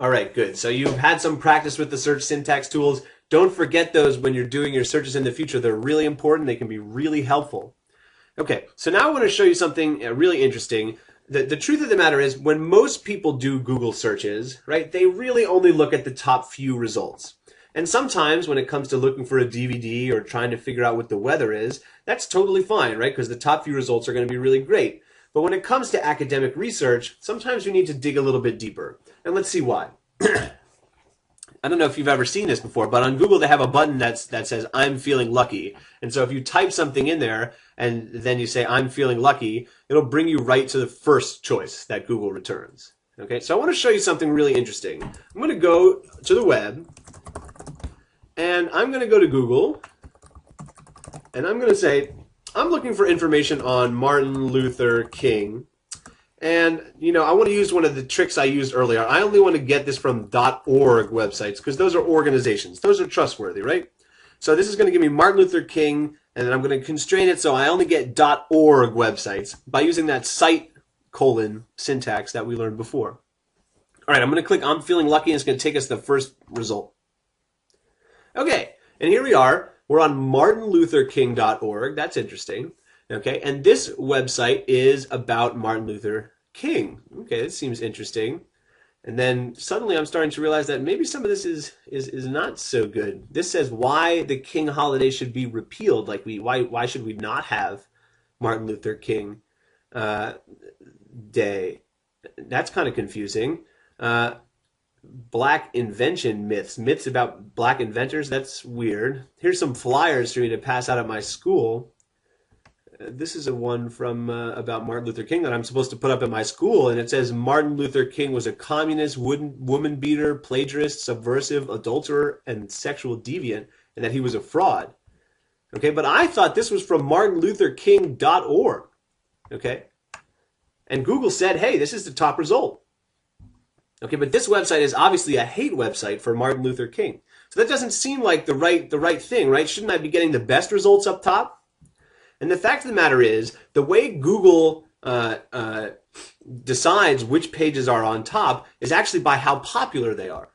All right, good. So you've had some practice with the search syntax tools. Don't forget those when you're doing your searches in the future. They're really important. They can be really helpful. Okay, so now I want to show you something really interesting. The truth of the matter is when most people do Google searches, right, they really only look at the top few results. And sometimes when it comes to looking for a DVD or trying to figure out what the weather is, that's totally fine, right? Because the top few results are going to be really great. But when it comes to academic research, sometimes you need to dig a little bit deeper. And let's see why. I don't know if you've ever seen this before, but on Google they have a button that says I'm feeling lucky. And so if you type something in there and then you say I'm feeling lucky, it'll bring you right to the first choice that Google returns. Okay, so I want to show you something really interesting. I'm going to go to the web and I'm going to go to Google and I'm going to say I'm looking for information on Martin Luther King. And, you know, I want to use one of the tricks I used earlier. I only want to get this from .org websites because those are organizations. Those are trustworthy, right? So this is going to give me Martin Luther King, and then I'm going to constrain it so I only get .org websites by using that cite colon syntax that we learned before. All right, I'm going to click I'm feeling lucky, and it's going to take us to the first result. Okay, and here we are. We're on martinlutherking.org. That's interesting. Okay, and this website is about Martin Luther King. Okay, that seems interesting. And then suddenly I'm starting to realize that maybe some of this is not so good. This says why the King holiday should be repealed. Like why should we not have Martin Luther King Day? That's kind of confusing. Black invention myths about black inventors. That's weird. Here's some flyers for me to pass out at my school. This is a one from about Martin Luther King that I'm supposed to put up at my school, and it says Martin Luther King was a communist, woman beater, plagiarist, subversive, adulterer, and sexual deviant, and that he was a fraud. Okay, but I thought this was from martinlutherking.org. Okay, and Google said, hey, this is the top result. Okay, but this website is obviously a hate website for Martin Luther King. So that doesn't seem like the right thing, right? Shouldn't I be getting the best results up top? And the fact of the matter is, the way Google decides which pages are on top is actually by how popular they are,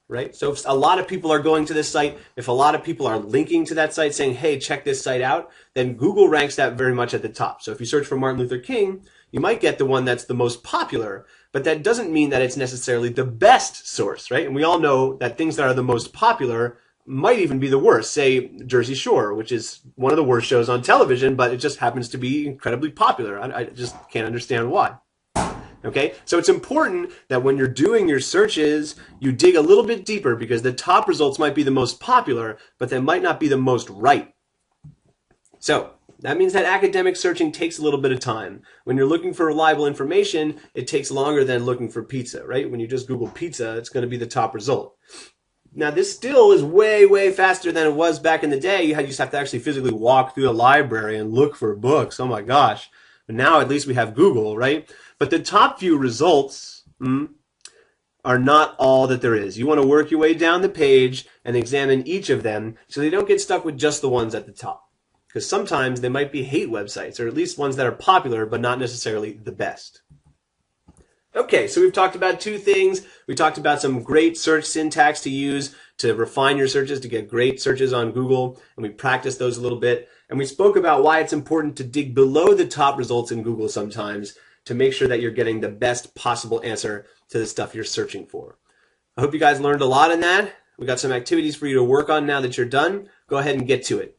right? So if a lot of people are going to this site, if a lot of people are linking to that site saying, hey, check this site out, then Google ranks that very much at the top. So if you search for Martin Luther King, you might get the one that's the most popular, but that doesn't mean that it's necessarily the best source, right? And we all know that things that are the most popular might even be the worst. Say Jersey Shore, which is one of the worst shows on television, but it just happens to be incredibly popular. I just can't understand why. Okay, so it's important that when you're doing your searches, you dig a little bit deeper because the top results might be the most popular, but they might not be the most right. So that means that academic searching takes a little bit of time. When you're looking for reliable information, it takes longer than looking for pizza, right? When you just Google pizza, it's going to be the top result. Now, this still is way, way faster than it was back in the day. You just have to actually physically walk through a library and look for books. Oh my gosh. But now at least we have Google, right? But the top few results are not all that there is. You want to work your way down the page and examine each of them so you don't get stuck with just the ones at the top. Because sometimes they might be hate websites, or at least ones that are popular but not necessarily the best. Okay, so we've talked about two things. We talked about some great search syntax to use to refine your searches, to get great searches on Google, and we practiced those a little bit. And we spoke about why it's important to dig below the top results in Google sometimes to make sure that you're getting the best possible answer to the stuff you're searching for. I hope you guys learned a lot in that. We got some activities for you to work on now that you're done. Go ahead and get to it.